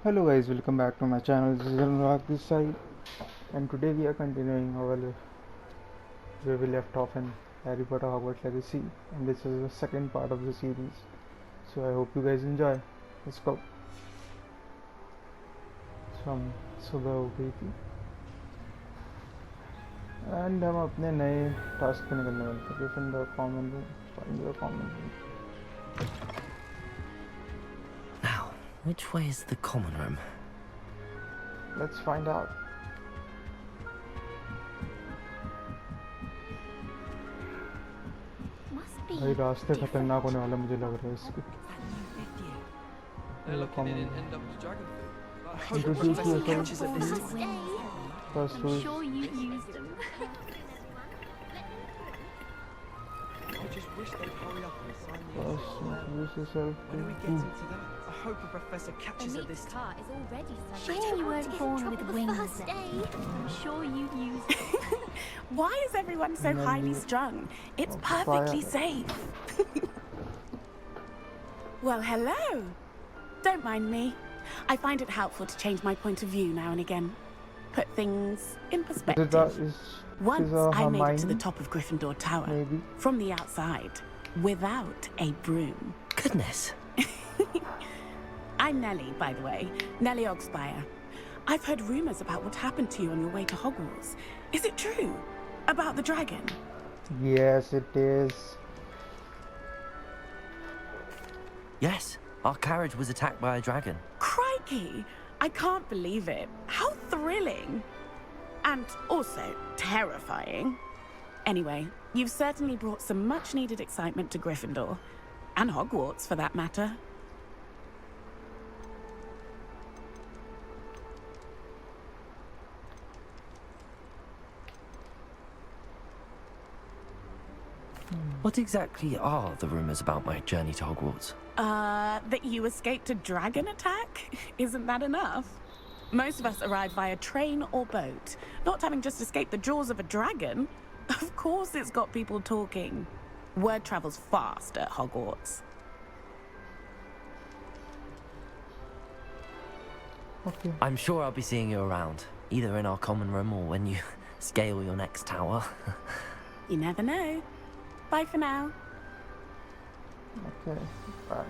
Hello guys, welcome back to my channel. This is Anurag this side, and today we are continuing where we left off in Harry Potter Hogwarts Legacy, and this is the second part of the series. So I hope you guys enjoy. Let's go. So हम सुबह हो गई थी and हम अपने नए task पे निकलने वाले थे. Find the common room. Find the common room. Now, which way is the common room? Let's find out. भाई रास्ते खतरनाक होने वाला मुझे लग रहा है इसके. Introduce yourself. First rule. First, introduce yourself. I hope a professor catches her this time. Is already Sure you weren't born with wings then. I'm sure you used it. Why is everyone so highly strung? It's perfectly safe. Well, hello. Don't mind me. I find it helpful to change my point of view now and again. Put things in perspective. Once I made it to the top of Gryffindor Tower, maybe. From the outside, without a broom. Goodness. I'm Nellie, by the way. Nellie Ogspire. I've heard rumors about what happened to you on your way to Hogwarts. Is it true? About the dragon? Yes, it is. Yes, our carriage was attacked by a dragon. Crikey! I can't believe it. How thrilling! And also terrifying. Anyway, you've certainly brought some much-needed excitement to Gryffindor. And Hogwarts, for that matter. What exactly are the rumors about my journey to Hogwarts? That you escaped a dragon attack? Isn't that enough? Most of us arrive via train or boat, not having just escaped the jaws of a dragon. Of course it's got people talking. Word travels fast at Hogwarts. Okay. I'm sure I'll be seeing you around, either in our common room or when you scale your next tower. You never know. Bye for now. Okay. Bye.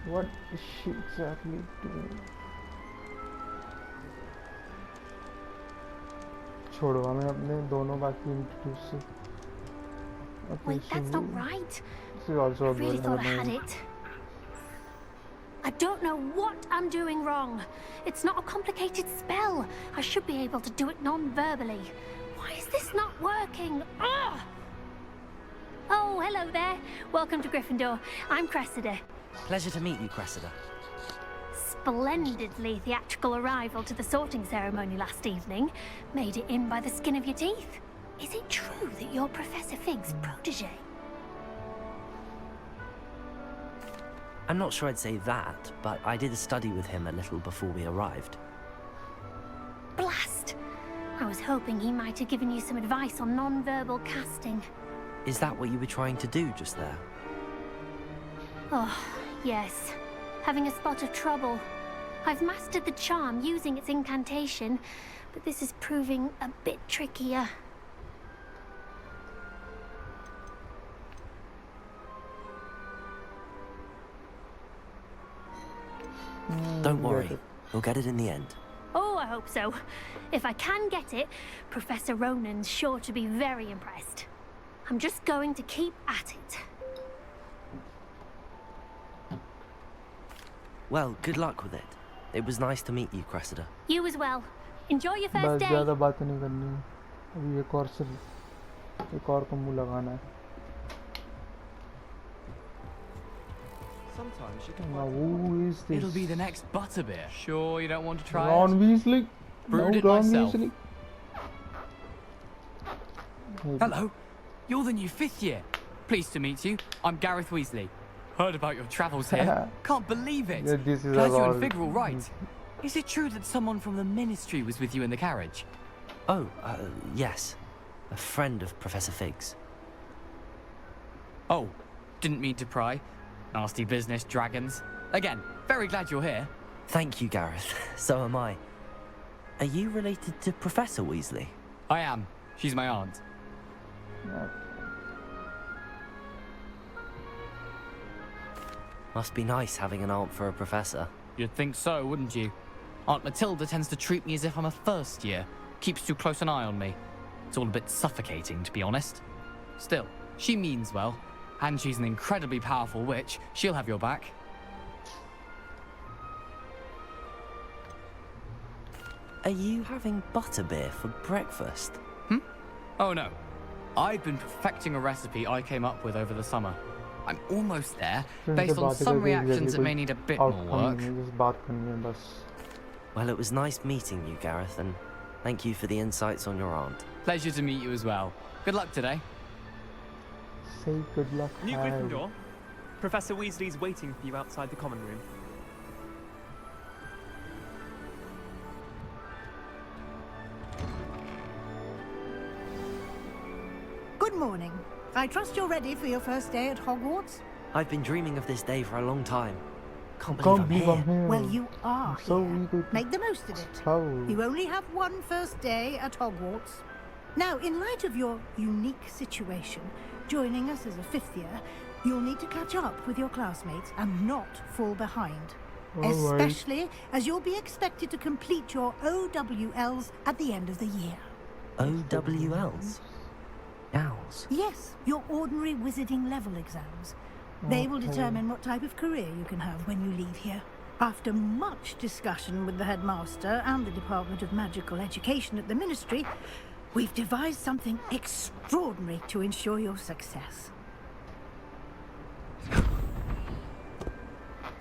What is she exactly doing? छोड़ो हमें अपने दोनों बाकी introduce से. Wait, that's not right. This is also I a really good thought I had it. I don't know what I'm doing wrong. It's not a complicated spell. I should be able to do it non-verbally. Why is this not working? Ugh! Oh, hello there. Welcome to Gryffindor. I'm Cressida. Pleasure to meet you, Cressida. Splendidly theatrical arrival to the sorting ceremony last evening. Made it in by the skin of your teeth. Is it true that you're Professor Fig's protege? I'm not sure I'd say that, but I did a study with him a little before we arrived. Blast! I was hoping he might have given you some advice on non-verbal casting. Is that what you were trying to do just there? Oh, yes. Having a spot of trouble. I've mastered the charm using its incantation, but this is proving a bit trickier. Don't worry, you'll get it in the end. Oh, I hope so. If I can get it, Professor Ronan's sure to be very impressed. I'm just going to keep at it. Well, good luck with it. It was nice to meet you, Cressida. You as well. Enjoy your first बस day. ज़्यादा बातें नहीं करनी है. अभी एक और को मुंह लगाना है. Sometimes you Now who is this? It'll be the next butterbeer. Sure, you don't want to try Ron it? Weasley. Brewed No, it Ron myself. Weasley. Hello, you're the new 5th year. Pleased to meet you. I'm Gareth Weasley. Heard about your travels here. Can't believe it. Yeah, this is Glad you all- and Fig are all right. Is it true that someone from the Ministry was with you in the carriage? Oh, yes. A friend of Professor Fig's. Oh, didn't mean to pry. Nasty business, dragons. Again, very glad you're here. Thank you, Gareth. So am I. Are you related to Professor Weasley? I am. She's my aunt. Okay. Must be nice having an aunt for a professor. You'd think so, wouldn't you? Aunt Matilda tends to treat me as if I'm a first year. Keeps too close an eye on me. It's all a bit suffocating, to be honest. Still, she means well. And she's an incredibly powerful witch. She'll have your back. Are you having butterbeer for breakfast? Oh no. I've been perfecting a recipe I came up with over the summer. I'm almost there, based on some reactions that may need a bit more work. Well, it was nice meeting you, Gareth, and thank you for the insights on your aunt. Pleasure to meet you as well. Good luck today. Say good luck. New Gryffindor. Professor Weasley's waiting for you outside the common room. Good morning. I trust you're ready for your first day at Hogwarts? I've been dreaming of this day for a long time. Can't believe I'm here. Well, you are So here. eager. Make the most of it. How? You only have one first day at Hogwarts. Now, in light of your unique situation, joining us as a fifth year, you'll need to catch up with your classmates and not fall behind. All right. Especially as you'll be expected to complete your OWLs at the end of the year. OWLs? Owls. Yes, your ordinary wizarding level exams. They will determine what type of career you can have when you leave here. After much discussion with the headmaster and the Department of Magical Education at the Ministry, we've devised something extraordinary to ensure your success.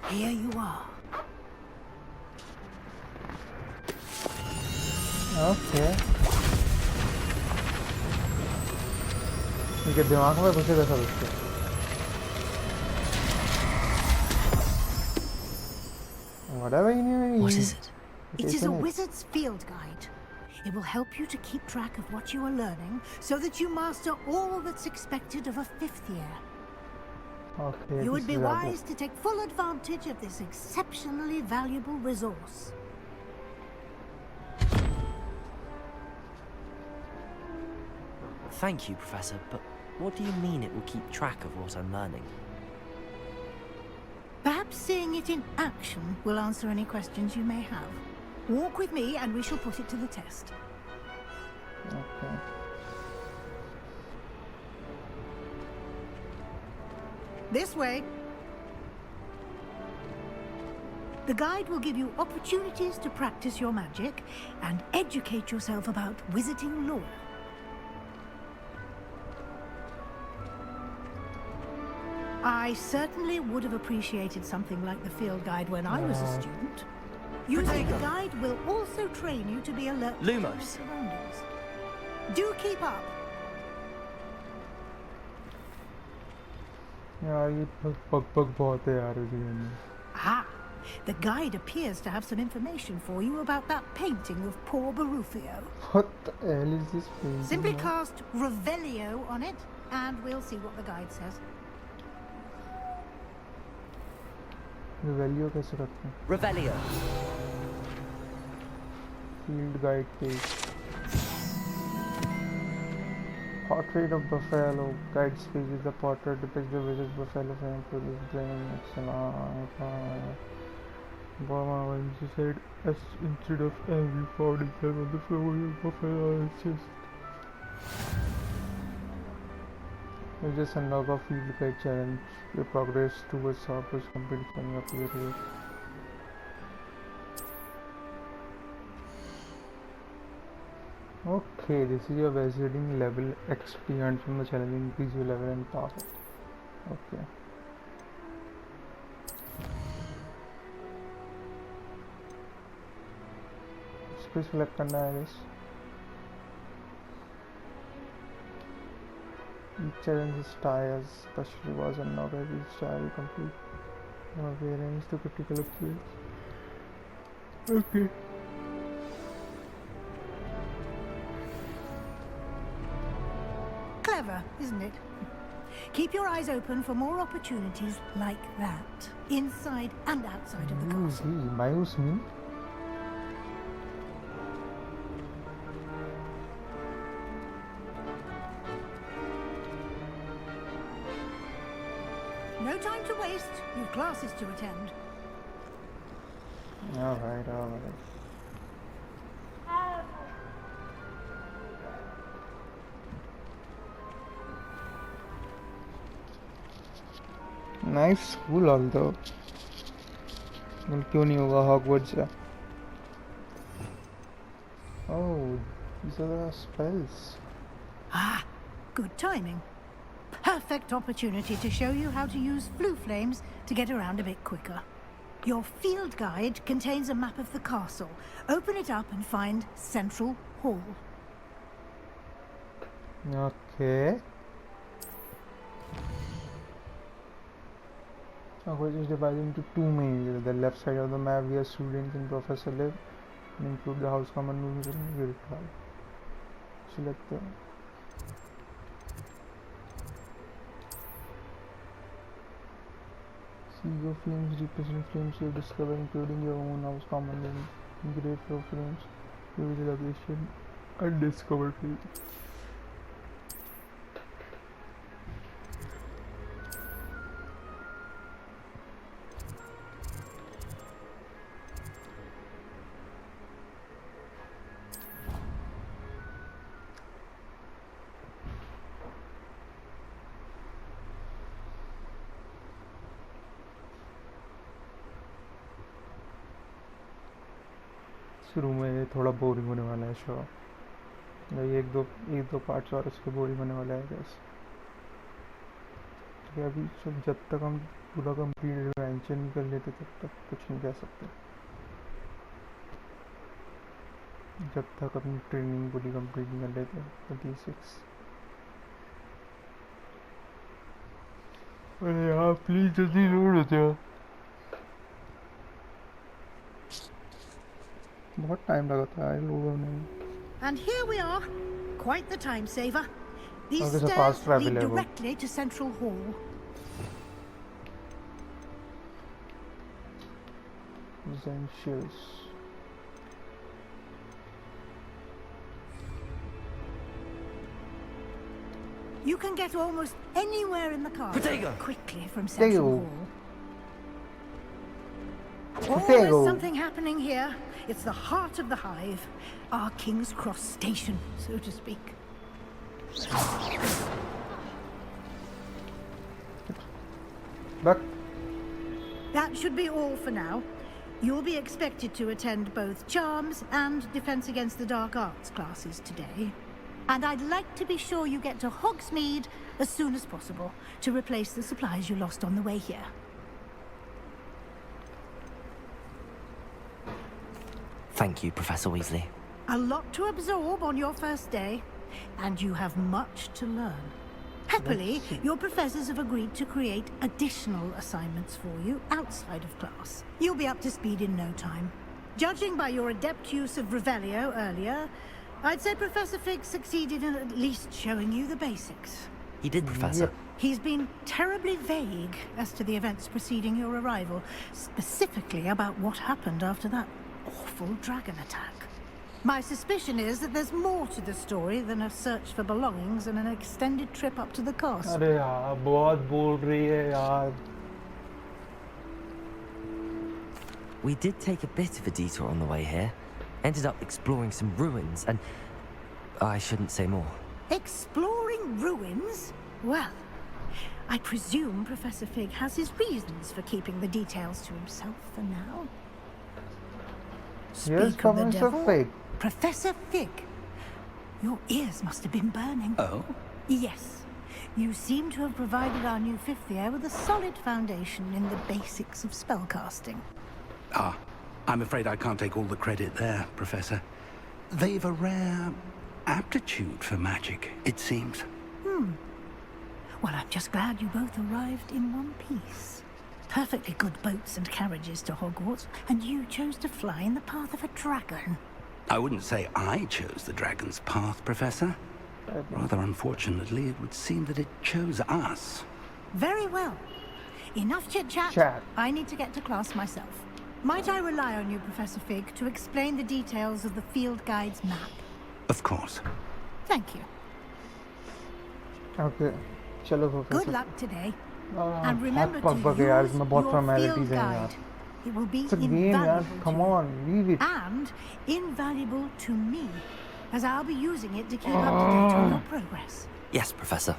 Here you are. Okay. इनके दिमाग में घुसेगा सब इसके. Whatever you need. What is it? It is a wizard's field guide. It will help you to keep track of what you are learning so that you master all that's expected of a fifth year. Okay. You would be wise to take full advantage of this exceptionally valuable resource. Thank you, Professor, but what do you mean it will keep track of what I'm learning? Perhaps seeing it in action will answer any questions you may have. Walk with me and we shall put it to the test. Okay. This way. The guide will give you opportunities to practice your magic and educate yourself about wizarding lore. I certainly would have appreciated something like the field guide when I was a student. Using the guide will also train you to be alert to your Lumos. surroundings. Do keep up. यार ये पग बहुत है यार इस game में. Ah, the guide appears to have some information for you about that painting of poor Barufio. What the hell is this painting? Simply cast Revelio on it, and we'll see what the guide says. Revelio कैसे करते हैं? Revelio. Field guide page. Portrait of Buffalo. Guide's page is the portrait depicts the village Buffalo family to this playing excellent. Obama said as instead of every found himself on the floor of Buffalo chest. You just unlock a field guide challenge. Your progress towards Hogwarts completion appear here. Okay, this is your wizarding level XP earned from the challenge. Increase your level and power. Okay. इसको select करना है guys. Each challenge is tires, especially was unlocked as each tire you complete. Variance to critical appeals. Okay. Clever, isn't it? Keep your eyes open for more opportunities like that, inside and outside of the castle. मायूस mean No time to waste. You've classes to attend. Alright. Nice school although. क्यों नहीं होगा Hogwarts से? Oh, these are the spells. Ah, good timing. Perfect opportunity to show you how to use flue flames to get around a bit quicker. Your field guide contains a map of the castle. Open it up and find Central Hall. Okay. Hogwarts is divided into two main areas. The left side of the map where students and professors live, and include the house common rooms and guild hall. Select the Sea of Flames represent flames you discover, including your own house common room. Great flow flames, you visit location undiscovered field. शुरू में थोड़ा boring होने वाला है show, एक दो parts और इसके बोरिंग होने वाला है गैस। अभी जब तक हम पूरा कंप्लीट एडवेंचर नहीं कर लेते तब तक कुछ नहीं कह सकते, जब तक अपनी ट्रेनिंग पूरी कंप्लीट नहीं कर लेते। 26 अरे यार प्लीज जल्दी लोड हो जाओ, बहुत टाइम लगा था लोड होने में। And here we are. Quite the time saver. These there's a stairs fast travel lead level. directly to Central Hall. Essentials. You can get almost anywhere in the castle Protego! quickly from Central Protego. Hall. Protego. Always something happening here. It's the heart of the hive, our King's Cross station, so to speak. But That should be all for now. You'll be expected to attend both Charms and Defense Against the Dark Arts classes today. And I'd like to be sure you get to Hogsmeade as soon as possible to replace the supplies you lost on the way here. Thank you, Professor Weasley. A lot to absorb on your first day, and you have much to learn. Happily, your professors have agreed to create additional assignments for you outside of class. You'll be up to speed in no time. Judging by your adept use of Revelio earlier, I'd say Professor Fig succeeded in at least showing you the basics. He did, Professor. He's been terribly vague as to the events preceding your arrival, specifically about what happened after that awful dragon attack. My suspicion is that there's more to the story than a search for belongings and an extended trip up to the castle. अरे यार बहुत बोल रही है यार। We did take a bit of a detour on the way here. Ended up exploring some ruins and... I shouldn't say more. Exploring ruins? Well, I presume Professor Fig has his reasons for keeping the details to himself for now. Here's Speak of the Professor devil. Fig. Professor Fig. Your ears must have been burning. Oh? Yes. You seem to have provided our new fifth year with a solid foundation in the basics of spellcasting. Ah, I'm afraid I can't take all the credit there, Professor. They've a rare aptitude for magic, it seems. Well, I'm just glad you both arrived in one piece. Perfectly good boats and carriages to Hogwarts, and you chose to fly in the path of a dragon. I wouldn't say I chose the dragon's path, Professor. Rather unfortunately, it would seem that it chose us. Very well. Enough chit-chat. Chat. I need to get to class myself. Might I rely on you, Professor Fig, to explain the details of the field guide's map? Of course. Thank you. Okay. चलो Good professor. luck today. And हाथ remember to पक गए यार, use इसमें बहुत your formalities field हैं यार. guide. It will be It's a game यार. invaluable Come to you. on, leave it. And invaluable to me, as I'll be using it to keep up to date on your progress. Yes, Professor.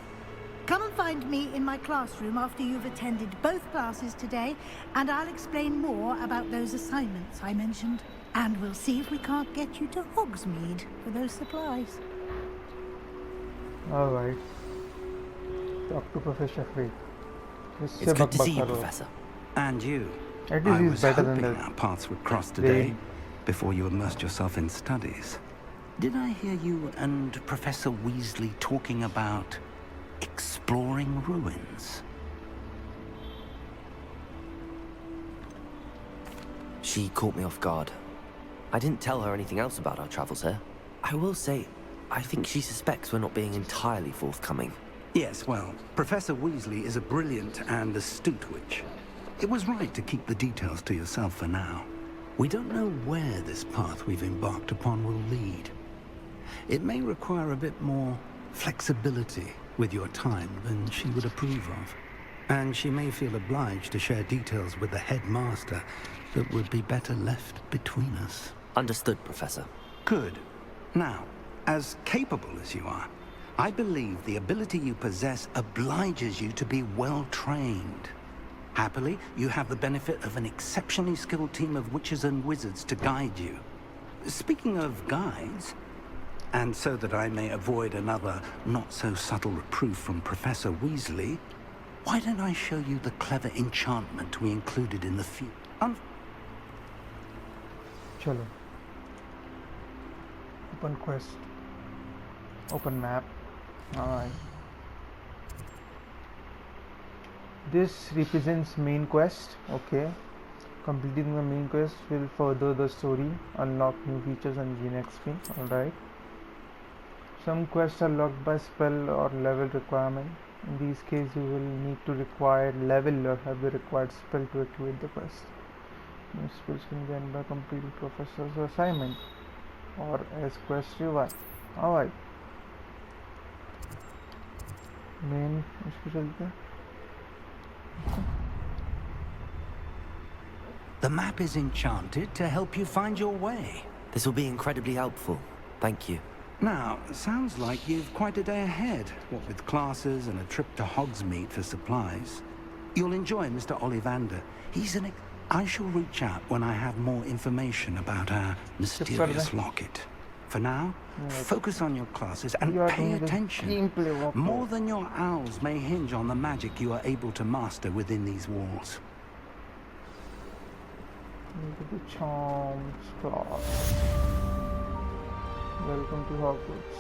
Come and find me in my classroom after you've attended both classes today, and I'll explain more about those assignments I mentioned. And we'll see if we can't get you to Hogsmeade for those supplies. All right. Talk to Professor Fig. It's good to see you, Professor. And you. At least I he's was better than hoping the our paths would cross today, Dane. before you immersed yourself in studies. Did I hear you and Professor Weasley talking about exploring ruins? She caught me off guard. I didn't tell her anything else about our travels here. I will say, I think she suspects we're not being entirely forthcoming. Yes, well, Professor Weasley is a brilliant and astute witch. It was right to keep the details to yourself for now. We don't know where this path we've embarked upon will lead. It may require a bit more flexibility with your time than she would approve of. And she may feel obliged to share details with the headmaster that would be better left between us. Understood, Professor. Good. Now, as capable as you are, I believe the ability you possess obliges you to be well trained. Happily, you have the benefit of an exceptionally skilled team of witches and wizards to guide you. Speaking of guides, and so that I may avoid another not-so-subtle reproof from Professor Weasley, why don't I show you the clever enchantment we included in the चलो. Open quest. Open map. Alright. This represents main quest. Okay. Completing the main quest will further the story, unlock new features and gain XP. Alright. Some quests are locked by spell or level requirement. In these cases, you will need to require level or have the required spell to activate the quest. New spells can be earned by completing professor's assignment or as quest reward. Alright. Main इसको चलते हैं. The map is enchanted to help you find your way. This will be incredibly helpful. Thank you. Now, sounds like you've quite a day ahead, what with classes and a trip to Hogsmeade for supplies. You'll enjoy Mr. Ollivander. He's an... I shall reach out when I have more information about our mysterious locket. For now, focus on your classes and pay attention. More than your owls may hinge on the magic you are able to master within these walls. Into the charms class. Welcome to Hogwarts.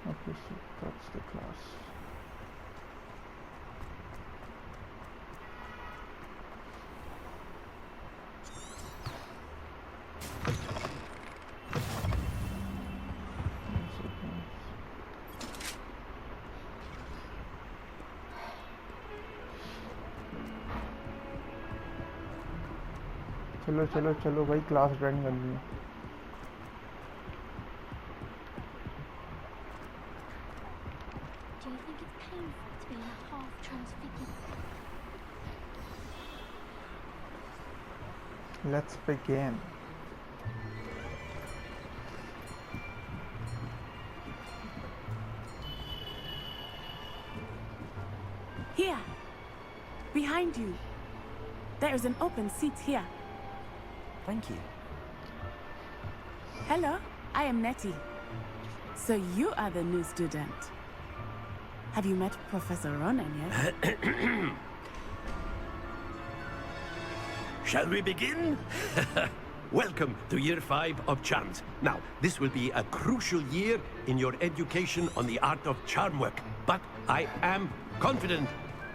Okay, so that's the class. चलो चलो चलो भाई class join करनी है. Do you think it's painful to be a half transfigured? Let's begin. Here. Behind you. There is an open seat here. Thank you. Hello, I am Nettie. So you are the new student. Have you met Professor Ronan yet? Shall we begin? welcome to Year 5 of Charms. Now, this will be a crucial year in your education on the art of charm work. But I am confident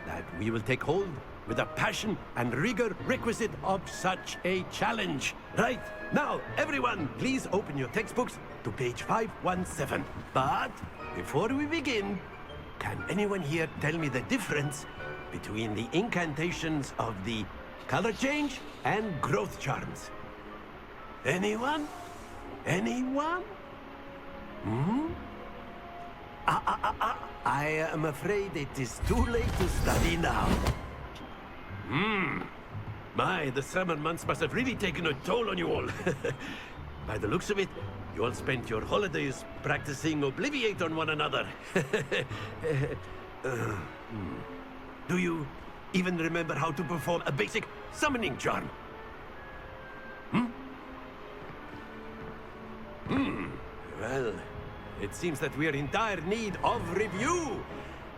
that we will take hold with the passion and rigor requisite of such a challenge. Right, now, everyone, please open your textbooks to page 517. But before we begin, can anyone here tell me the difference between the incantations of the color change and growth charms? Anyone? Anyone? Hmm? I am afraid it is too late to study now. My, the summer months must have really taken a toll on you all. By the looks of it, you all spent your holidays practicing Obliviate on one another. Do you even remember how to perform a basic summoning charm? Well, it seems that we are in dire need of review.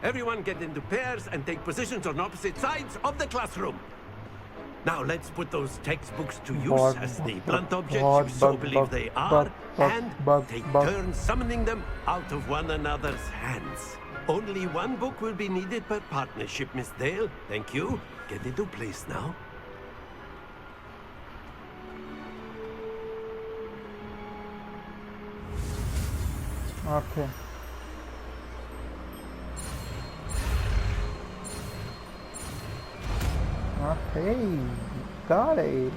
Everyone get into pairs and take positions on opposite sides of the classroom. Now let's put those textbooks to use as the blunt objects you so believe they are, and take turns summoning them out of one another's hands. Only one book will be needed per partnership, Miss Dale. Thank you. Get into place now. Okay. Okay, got it.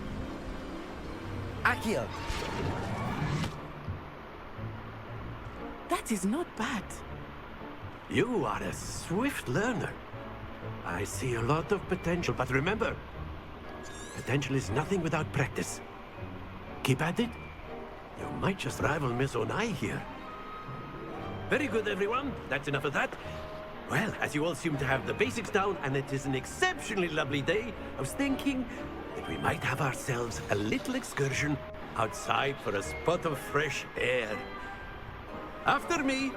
Accio! That is not bad. You are a swift learner. I see a lot of potential, but remember, potential is nothing without practice. Keep at it. You might just rival Miss Onai here. Very good, everyone. That's enough of that. Well, as you all seem to have the basics down, and it is an exceptionally lovely day, I was thinking that we might have ourselves a little excursion outside for a spot of fresh air. After me.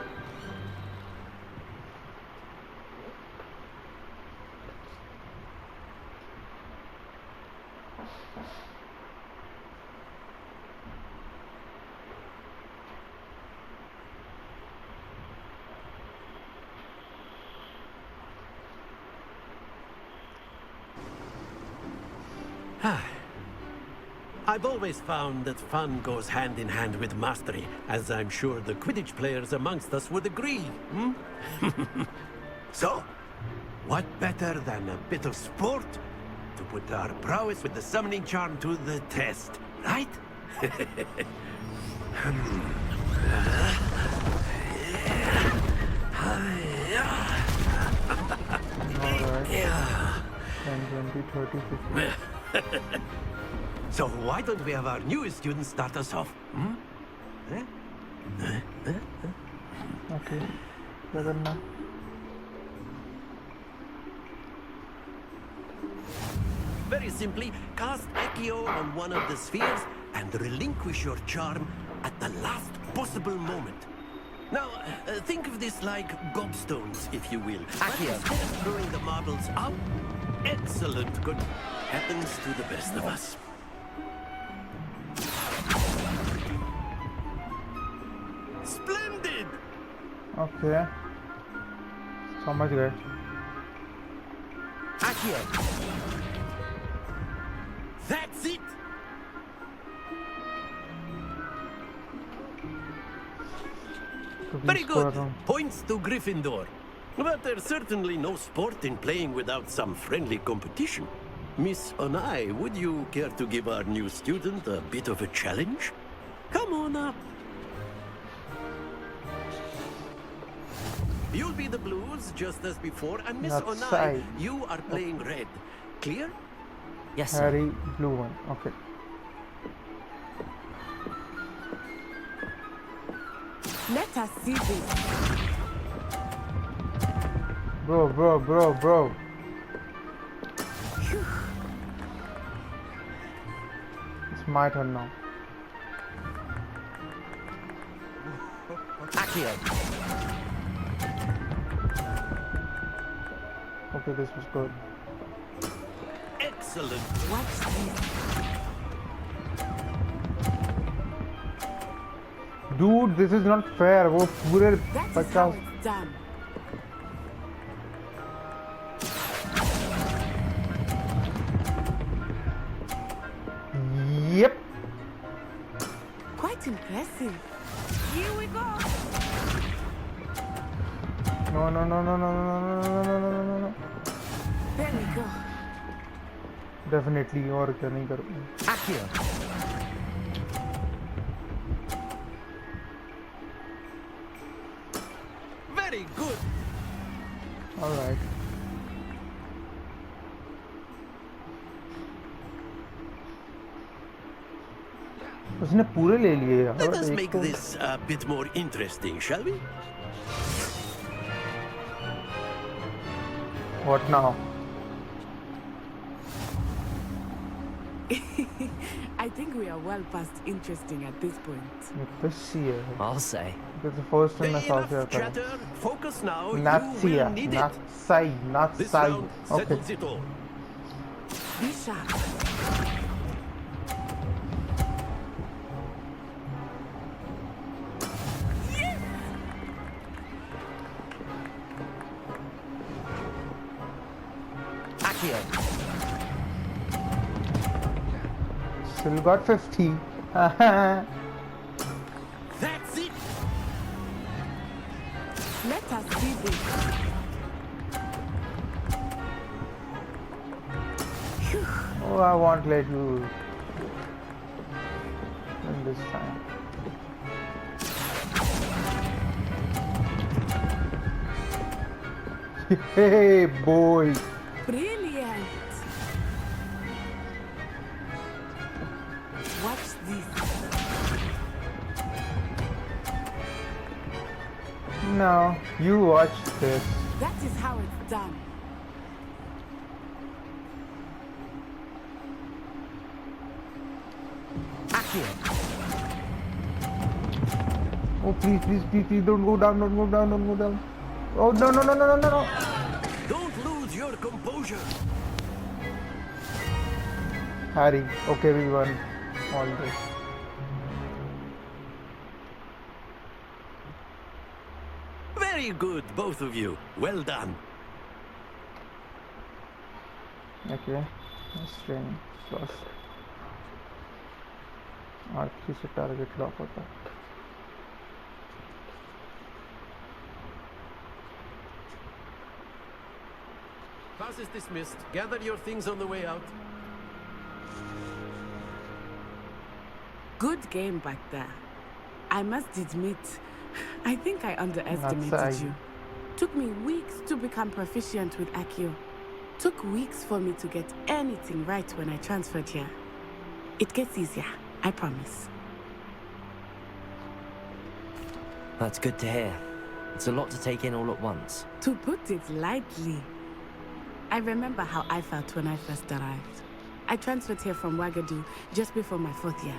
I've always found that fun goes hand in hand with mastery, as I'm sure the Quidditch players amongst us would agree, So, what better than a bit of sport to put our prowess with the summoning charm to the test, right? Alright. 10, 20, 30, 50. So why don't we have our newest student start us off? Okay. क्या करना? Very simply, cast Accio on one of the spheres and relinquish your charm at the last possible moment. Now, think of this like gobstones, if you will. Accio. But instead of throwing the marbles out, excellent, good. Happens to the best of us. Splendid! Okay. समझ गए. Accio. That's it! Very good. Points to Gryffindor. But there's certainly no sport in playing without some friendly competition. Miss Onai, would you care to give our new student a bit of a challenge? Come on up. You'll be the blues, just as before, and Miss That's Onai, right. you are playing red. Clear? Yes, sir. Harry, blue one. Okay. Let us see this. Bro. It's my turn now. Accio. Okay, this was good. Excellent. What's this? Dude, this is not fair. वो पूरे That is how 50 it's done. Yep. Quite impressive. Here we go. No, no, no, no, no, no, no, no, no, no, no, no. There we go. Definitely और क्या नहीं करूँगा. Akio! Very good. All right. उसने पूरे ले लिए यार. Let us एक make तो- this a bit more interesting, shall we? What now? I think we are well past interesting at this point. Pissy है. I'll say. This is the first time I saw Enough it. chatter. Focus now. Nazi, You will need it. not This side. round Okay. settles it all. Be sharp. Akio! Still got 50. That's it. Let us see this. Oh, I won't let you win this time. Hey, boy. Brilliant. Watch this. No, you watch this. That is how it's done. Akio! Oh, please, please, please, please, don't go down, don't go down, don't go down. Oh, no, no, no, no, no, no, no. Don't lose your composure. Harry, okay, we won all this. Very good, both of you. Well done. Okay, string plus R3 से target lock होता है. Class is dismissed. Gather your things on the way out. Good game back there. I must admit, I think I underestimated That's you. Took me weeks to become proficient with Akio. Took weeks for me to get anything right when I transferred here. It gets easier, I promise. That's good to hear. It's a lot to take in all at once. To put it lightly, I remember how I felt when I first arrived. I transferred here from Wagadu just before my 4th year.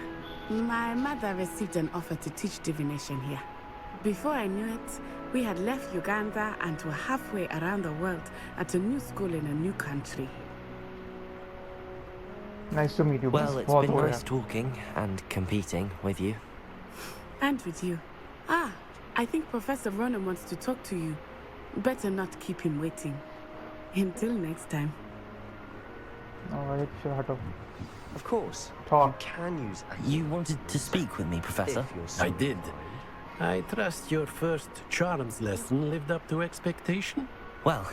My mother received an offer to teach divination here. Before I knew it, we had left Uganda and were halfway around the world at a new school in a new country. Nice to meet you. Well, it's बहुत been हो गया. nice talking and competing with you. And with you. Ah, I think Professor Ronan wants to talk to you. Better not keep him waiting. Until next time. Alright, sure, हटो. Of course. Talk. You can use a You wanted to speak with me, Professor? if you're so I did. I trust your first charms lesson lived up to expectation. Well,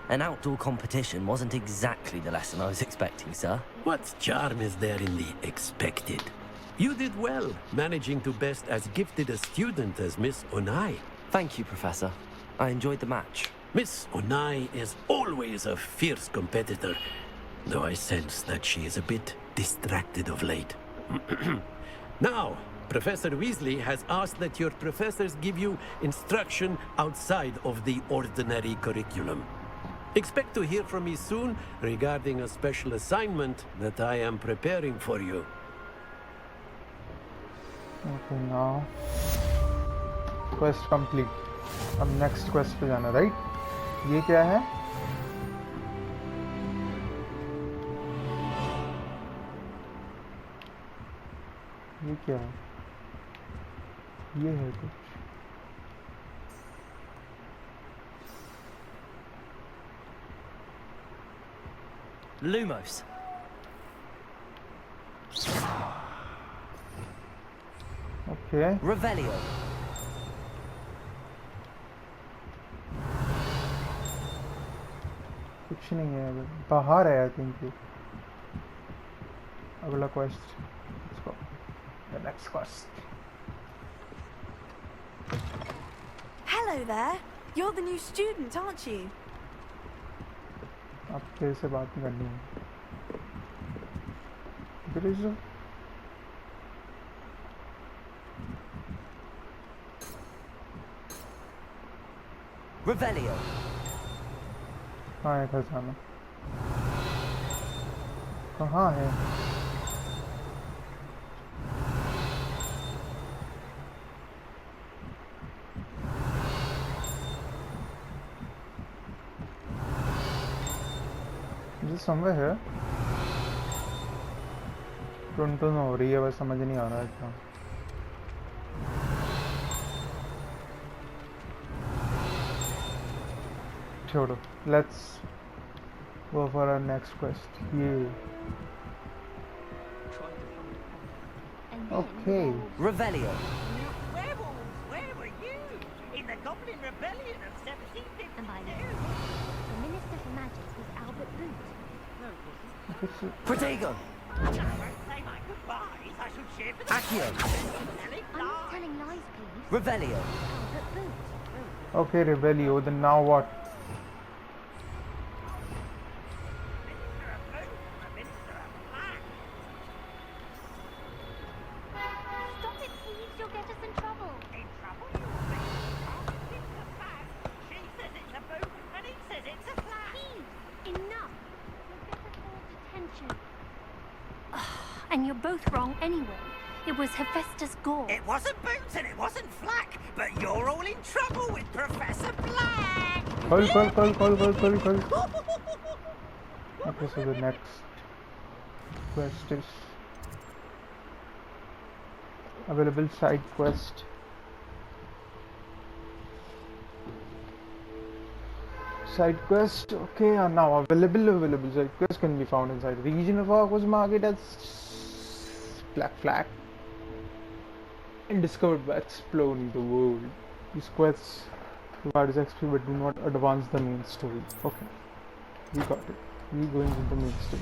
an outdoor competition wasn't exactly the lesson I was expecting, sir. What charm is there in the expected? You did well, managing to best as gifted a student as Miss Onai. Thank you, Professor. I enjoyed the match. Miss Onai is always a fierce competitor, though I sense that she is a bit distracted of late. Now, Professor Weasley has asked that your professors give you instruction outside of the ordinary curriculum. Expect to hear from me soon regarding a special assignment that I am preparing for you. Okay, now quest complete. अब next quest पे जाना, right? ये क्या है? ये क्या है? ये है कुछ Lumos. Okay. Revelio. कुछ नहीं है अगर बाहर है आई थिंक ये अगला क्वेस्ट इसको the next quest Hello there. You're the new student, aren't you? अब तेरे से बात नहीं करनी है इधर इज Revelio. कहाँ है खजाना कहाँ है This somewhere here. टुन हो रही है बस समझ नहीं आ रहा है क्या छोड़ो let's go for our next quest ये okay Revelio. Werewolves, where were you? In the Goblin Rebellion of 1752? And by then, the Minister for Magic was Albert Boot. No, it wasn't. Protego. I won't say my goodbyes. I should share for the Accio. telling I'm not lies. telling lies, please. Revelio. Albert Boot. okay Rebellio then now what Minister of Boot, the Minister of Black. Stop it, please. You'll get us in trouble. In trouble, you think? It's a fact. She says it's a boot, and he says it's a flag. Please, enough. You'll get us all detention. And you're both wrong anyway. It was Hephaestus Gore. It wasn't Boots and it wasn't Flack, but you're all in trouble with Professor Black. call okay so the next quest is available side quest okay and now available side quest can be found inside the region of Hogwarts market as Black Flag and discovered by exploring the world. These quests provide XP but do not advance the main story. Okay, we got it. We going into the main story.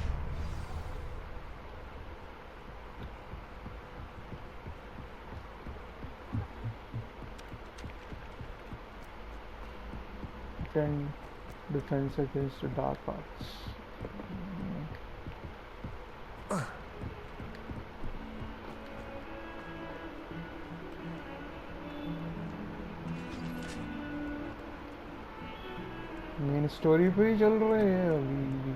Defense against the dark arts. Main story पे ही चल रहे हैं अभी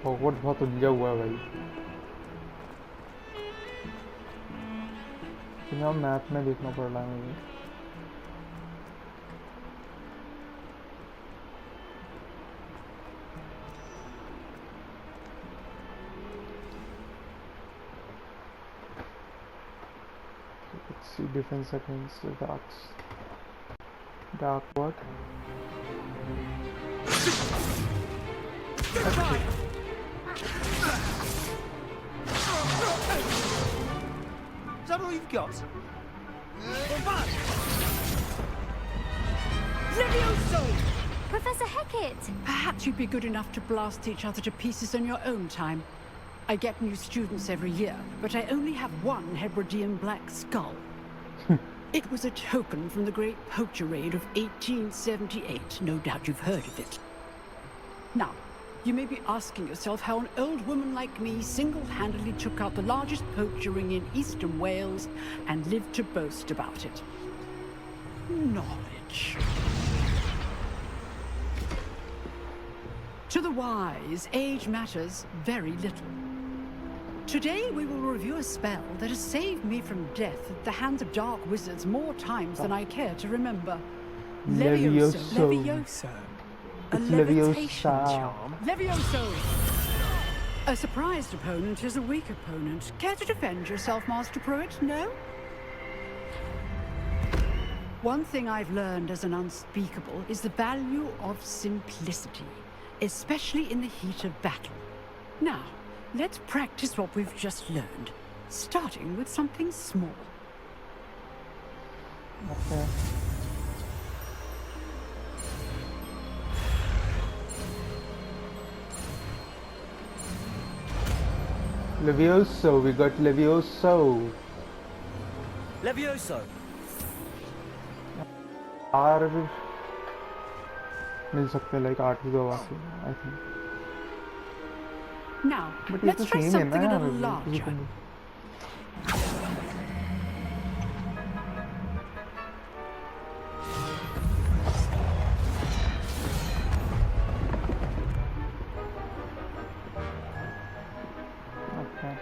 Hogwarts बहुत उलझा हुआ है भाई बिना मैप में देखना पड़ रहा है मुझे let's see defense against the dark what Is that all you've got? Levioso! Professor Hecat! Perhaps you'd be good enough to blast each other to pieces on your own time. I get new students every year, but I only have one Hebridean black skull. It was a token from the Great Poacher Raid of 1878. No doubt you've heard of it. Now, you may be asking yourself how an old woman like me single-handedly took out the largest poacher ring in eastern Wales and lived to boast about it. Knowledge. To the wise, age matters very little. Today we will review a spell that has saved me from death at the hands of dark wizards more times than I care to remember. Levioso. Levioso. A It's levitation Leviosa. charm. Levioso! A surprised opponent is a weak opponent. Care to defend yourself, Master Pruitt? No? One thing I've learned as an unspeakable is the value of simplicity, especially in the heat of battle. Now, let's practice what we've just learned, starting with something small. Okay. Levioso, we got Levioso. Levioso! R मिल सकते हैं like R की दवा से, I think. Now, But let's it's the try same something a है little ना, larger. Okay.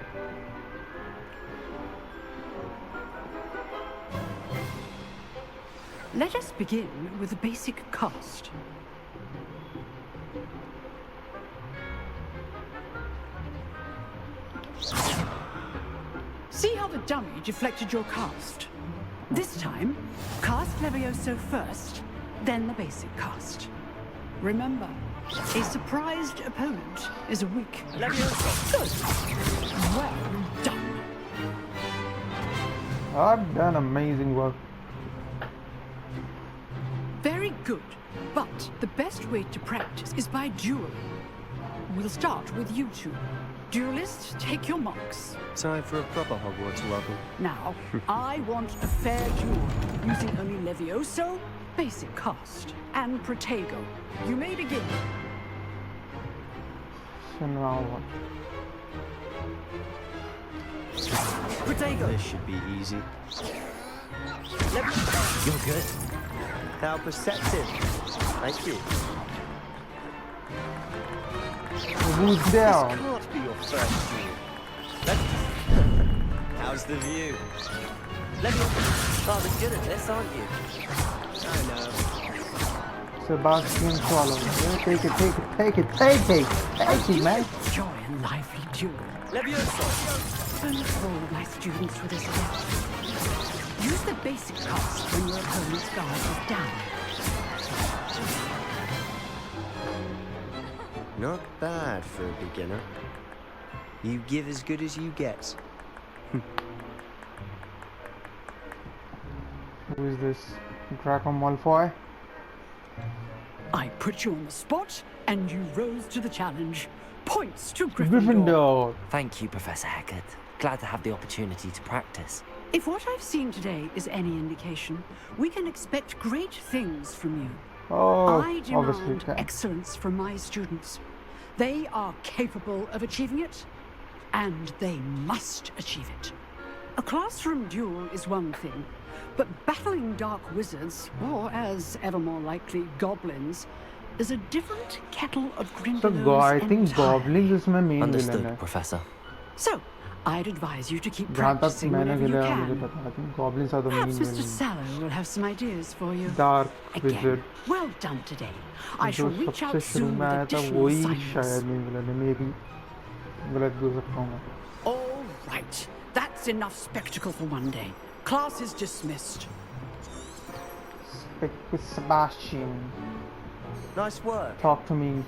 Let us begin with a basic cast. See how the dummy deflected your cast? This time, cast Levioso first, then the basic cast. Remember, a surprised opponent is a weak Levioso. Good. Well done. I've done amazing work. Very good. But the best way to practice is by dueling. We'll start with you two. Duelists, take your marks. Time for a proper Hogwarts welcome. Now, I want a fair duel, using only Levioso, basic cast, and Protego. You may begin. So now what? Protego! This should be easy. You're good. How perceptive. Thank you. Who's down? This can't be your first duel. How's the view? Rather good at this, aren't you? I know. Sebastian Swallow. Yeah, take it, man. Joy and lively duel. Levioso! Only all my students with this gift. Use the basic cast when your opponent's guard is down. Not bad for a beginner. You give as good as you get. Who is this? Draco Malfoy? I put you on the spot, and you rose to the challenge. Points to Gryffindor. Gryffindor. Thank you, Professor Hecat. Glad to have the opportunity to practice. If what I've seen today is any indication, we can expect great things from you. Oh, I obviously demand can. excellence from my students. They are capable of achieving it, and they must achieve it. A classroom duel is one thing, but battling dark wizards, or as ever more likely, goblins, is a different kettle of Gryffindor's So I think entirely. goblins is my main Understood, villain. Professor. So, I'd advise you to keep जहाँ तक practicing मैंने whenever you खेला है मुझे can. पता है. I think goblins are the main Perhaps Mr. villain. Sallow will have some ideas for you. Dark Again, wizard. well done today. I जो shall reach सबसे out शुरू soon में with आया था additional वही assignments. शायद मेन विलन है. Maybe गलत भी हो सकता हूँ मैं. All right. That's enough spectacle for one day. Class is dismissed. Speak with Sebastian. Nice work. Talk to me.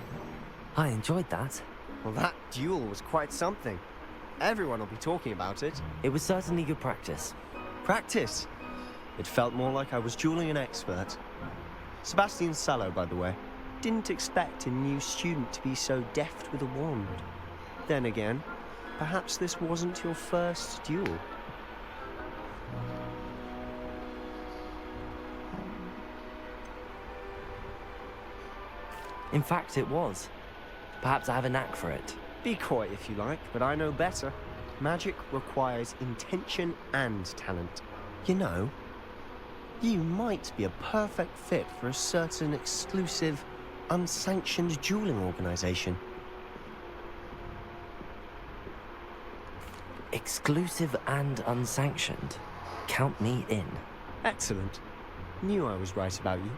I enjoyed that. Well, that duel was quite something. Everyone will be talking about it. It was certainly good practice. Practice. It felt more like I was dueling an expert. Sebastian Sallow, by the way. Didn't expect a new student to be so deft with a wand. Then again, perhaps this wasn't your first duel. In fact, it was. Perhaps I have a knack for it. Be coy if you like, but I know better. Magic requires intention and talent. You know, you might be a perfect fit for a certain exclusive, unsanctioned dueling organization. Exclusive and unsanctioned. Count me in. Excellent. Knew I was right about you.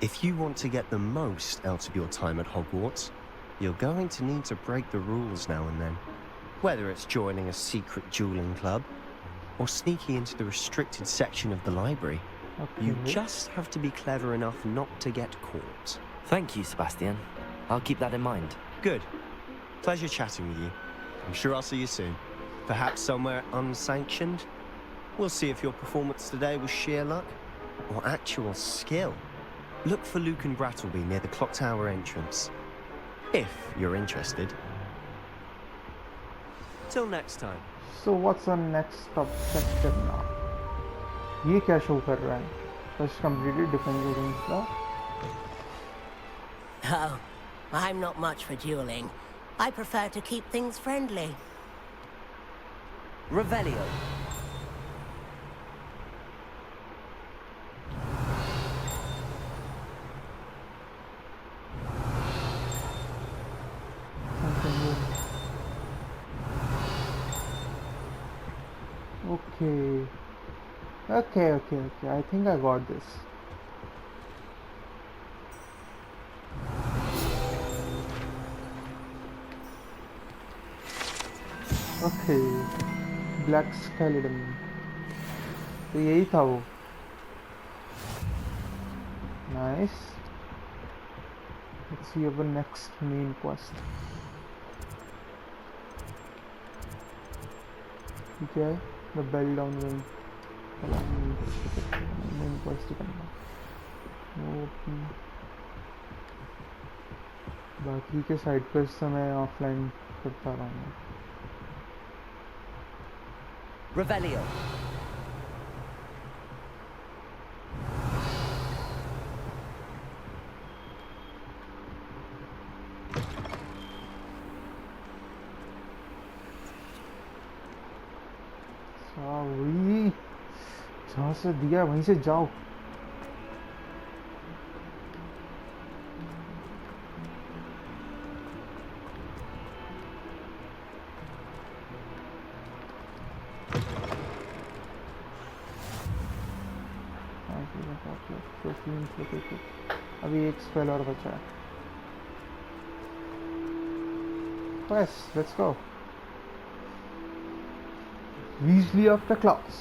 If you want to get the most out of your time at Hogwarts, you're going to need to break the rules now and then. Whether it's joining a secret dueling club, or sneaking into the restricted section of the library. Okay. You just have to be clever enough not to get caught. Thank you, Sebastian. I'll keep that in mind. Good. Pleasure chatting with you. I'm sure I'll see you soon. Perhaps somewhere unsanctioned? We'll see if your performance today was sheer luck or actual skill. Look for Luke and Brattleby near the clock tower entrance. If you're interested. Till next time. So what's our next objective now? ये क्या show कर रहा है? First completed defense against the. Oh, I'm not much for dueling. I prefer to keep things friendly. Revelio. Okay. I think I got this. Okay. Black skeleton. तो यही था वो. Nice. Let's see our next main quest. ठीक है. The bell downwind. Main quest करना. Okay. बाकी के side quest मैं ऑफलाइन करता रहूँगा. Revelio. वही जहाँ से दिया वहीं से जाओ. अभी एक स्पेल और बचा है. बस let's go. Weasley after class.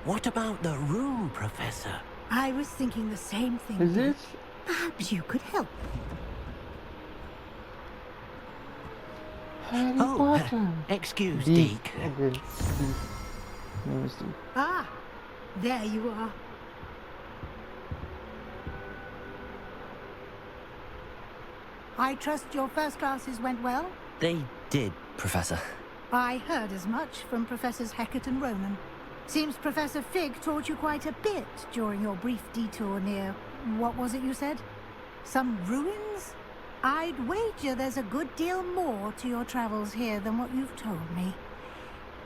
What about the room, Professor? I was thinking the same thing. Is it? Perhaps you could help. Harry Potter. Excuse, Deke. Deke. Okay. Deke. Name is Deke. Ah, there you are. I trust your first classes went well? They did, Professor. I heard as much from Professors Hecat and Ronan. Seems Professor Fig taught you quite a bit during your brief detour near... what was it you said? Some ruins? I'd wager there's a good deal more to your travels here than what you've told me.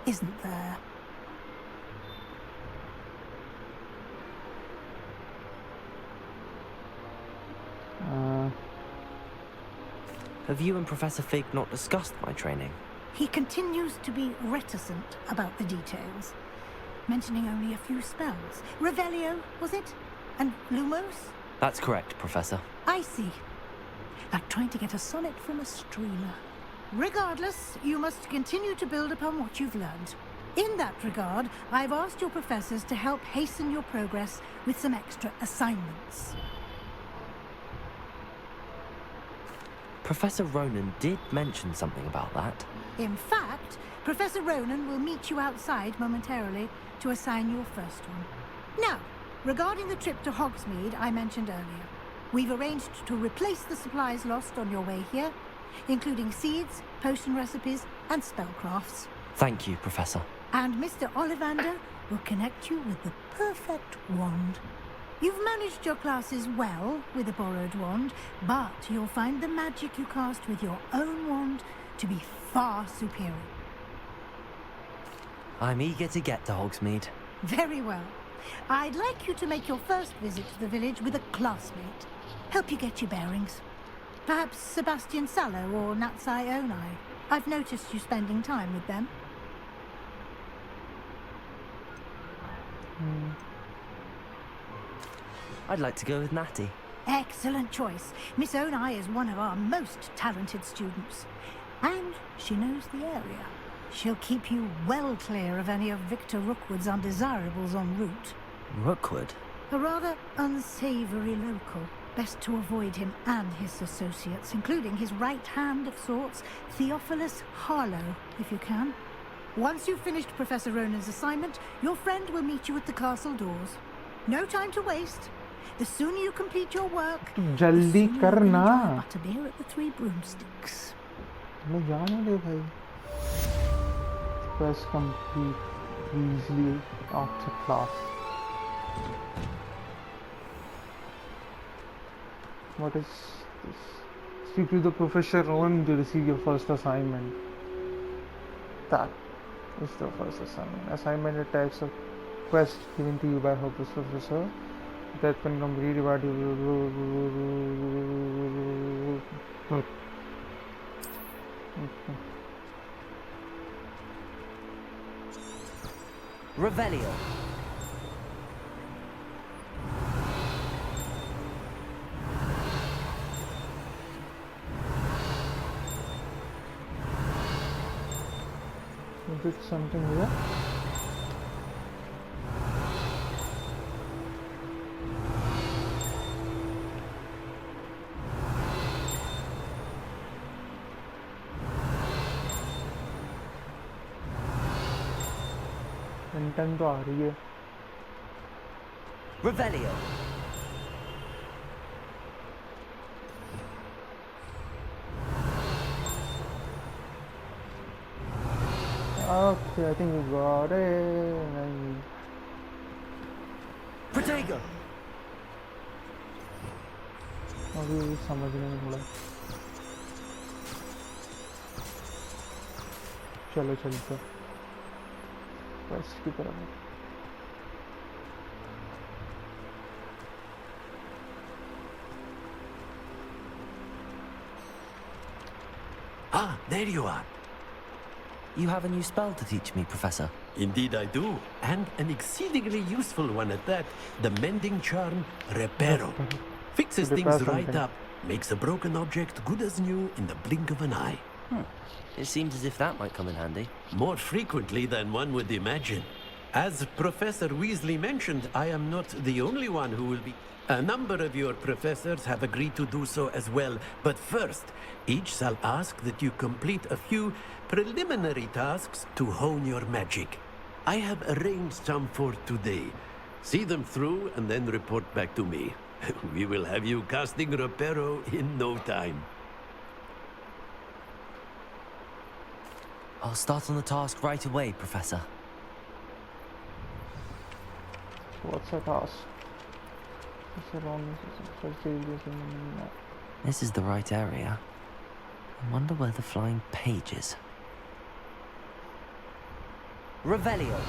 Isn't there? Have you and Professor Fig not discussed my training? He continues to be reticent about the details, mentioning only a few spells. Revelio, was it? And Lumos? That's correct, Professor. I see. Like trying to get a sonnet from a streamer. Regardless, you must continue to build upon what you've learned. In that regard, I've asked your professors to help hasten your progress with some extra assignments. Professor Ronan did mention something about that. In fact, Professor Ronan will meet you outside momentarily to assign your first one. Now, regarding the trip to Hogsmeade I mentioned earlier, we've arranged to replace the supplies lost on your way here, including seeds, potion recipes, and spellcrafts. Thank you, Professor. And Mr. Ollivander will connect you with the perfect wand. You've managed your classes well with a borrowed wand, but you'll find the magic you cast with your own wand to be far superior. I'm eager to get to Hogsmeade. Very well. I'd like you to make your first visit to the village with a classmate. Help you get your bearings. Perhaps Sebastian Sallow or Natsai Onai. I've noticed you spending time with them. I'd like to go with Natty. Excellent choice. Miss Onai is one of our most talented students. And she knows the area. She'll keep you well clear of any of Victor Rookwood's undesirables en route. Rookwood? A rather unsavory local. Best to avoid him and his associates, including his right hand of sorts, Theophilus Harlow, if you can. Once you've finished Professor Ronan's assignment, your friend will meet you at the castle doors. No time to waste. The sooner you complete your work, जल्दी करना. butterbeer at the Three Broomsticks. मैं जाने दे भाई. Press complete easily after class. What is this? Speak to the Professor Rowan to receive your first assignment. That is the first assignment. Assignment attacks a quest given to you by Hogwarts professor that can complete reward you. Revelio. Is it something here? इंटन तो आ रही है. Revelio. Okay, I think we got it. Protego. अभी समझने में थोड़ा. चलो चलते waste की तरफ. Ah, there you are. You have a new spell to teach me, Professor. Indeed I do, and an exceedingly useful one at that. The mending charm, Reparo. Fixes things right up, makes a broken object good as new in the blink of an eye. It seems as if that might come in handy. More frequently than one would imagine. As Professor Weasley mentioned, I am not the only one who will be... A number of your professors have agreed to do so as well, but first, each shall ask that you complete a few preliminary tasks to hone your magic. I have arranged some for today. See them through and then report back to me. We will have you casting Reparo in no time. I'll start on the task right away, Professor. What's the task? This is the right area. I wonder where the flying page is. Revelio.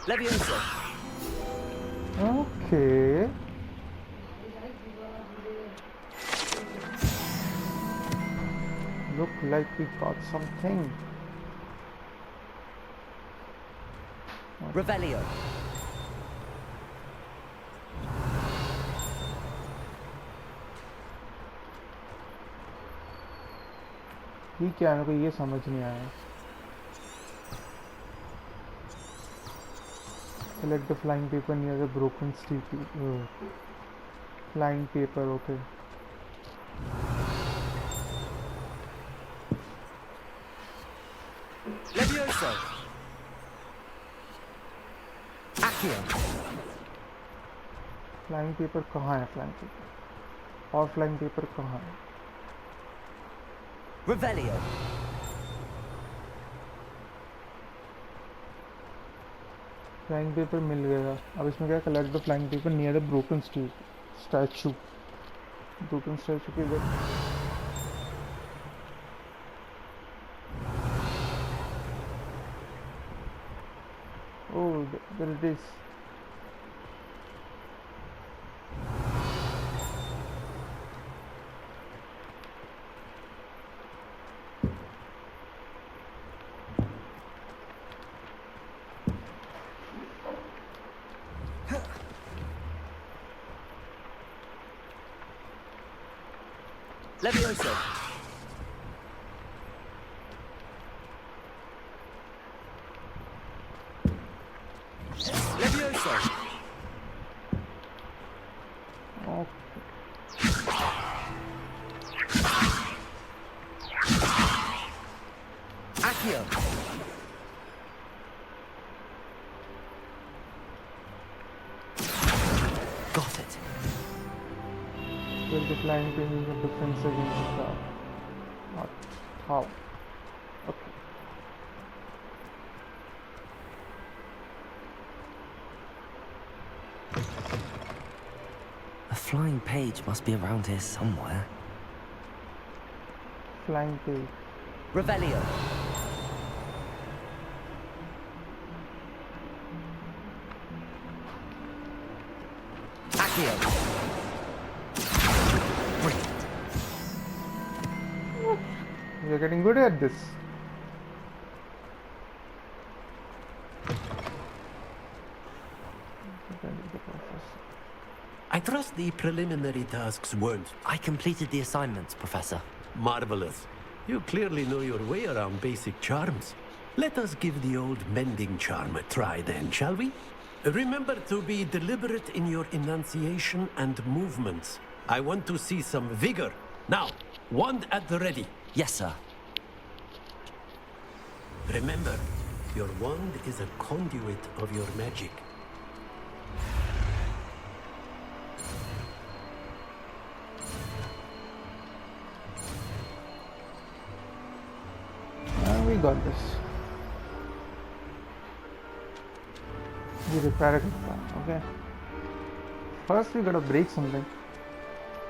Leviosa. Okay. Look like we got something. Revelio. ये क्या है? मुझे ये समझ नहीं आया. Select the flying paper near the broken steel. Flying paper, okay. Levioso. Accio. Flying paper कहाँ है? Flying paper. और flying paper कहाँ है? Revelio. फ्लाइंग पेपर मिल गया. अब इसमें क्या? Collect the flying paper near the broken statue. Broken statue के इधर. Oh, there it is. Levioso. Levioso. Oh, Accio. Got it. will the flying pin use a defense against the car? What? How? Okay. A flying page must be around here somewhere. Flying page. Revelio. Accio. Brilliant. We're getting good at this. I trust the preliminary tasks weren't I completed the assignments, Professor. marvelous. You clearly know your way around basic charms. Let us give the old mending charm a try then, shall we? Remember to be deliberate in your enunciation and movements. I want to see some vigor. Now, wand at the ready. Yes, sir. Remember, your wand is a conduit of your magic. And we got this. We repair it. Okay. First we gotta break something.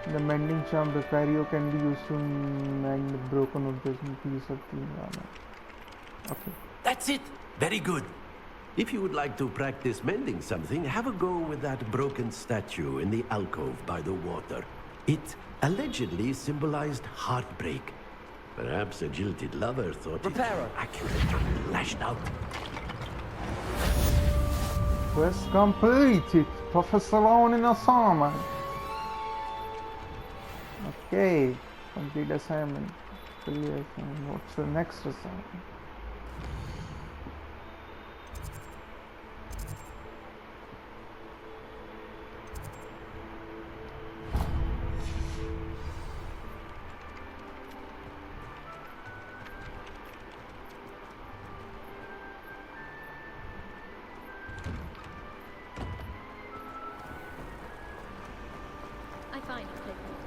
The mending charm Repario can be used to mend the broken or broken piece of the armor. Okay. That's it. Very good. If you would like to practice mending something, have a go with that broken statue in the alcove by the water. It allegedly symbolized heartbreak. Perhaps a jilted lover thought Reparo. it accurate and lashed out. Quest completed. Professor on in assignment. Okay. Complete assignment. Clear assignment. What's the next assignment? I find it difficult.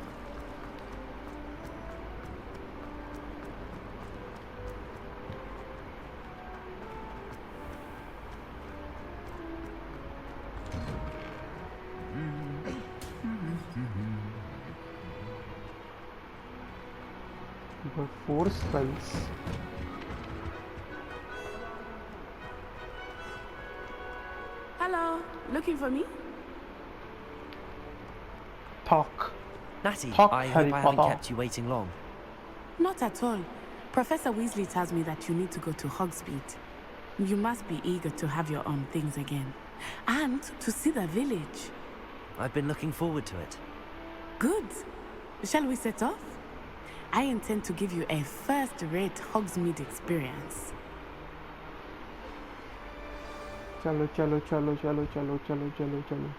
We got 4 spells. Hello, looking for me? Talk. Natty, Talk, I Harry hope I haven't Potter. kept you waiting long. Not at all. Professor Weasley tells me that you need to go to Hogsmeade. You must be eager to have your own things again. And to see the village. I've been looking forward to it. Good. Shall we set off? I intend to give you a first-rate Hogsmeade experience. Chalo, chalo, chalo, chalo, chalo, chalo, chalo, chalo.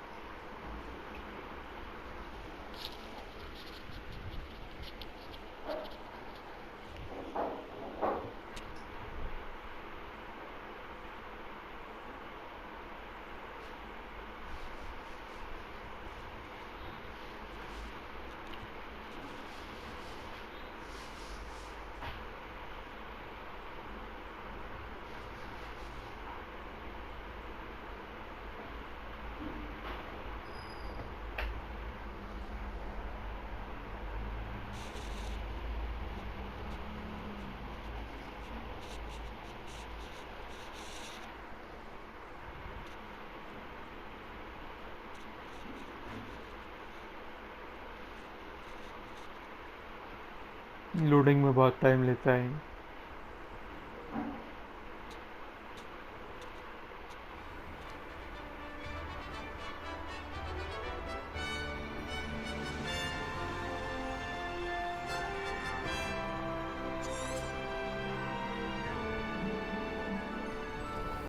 Loading में बहुत time लेता है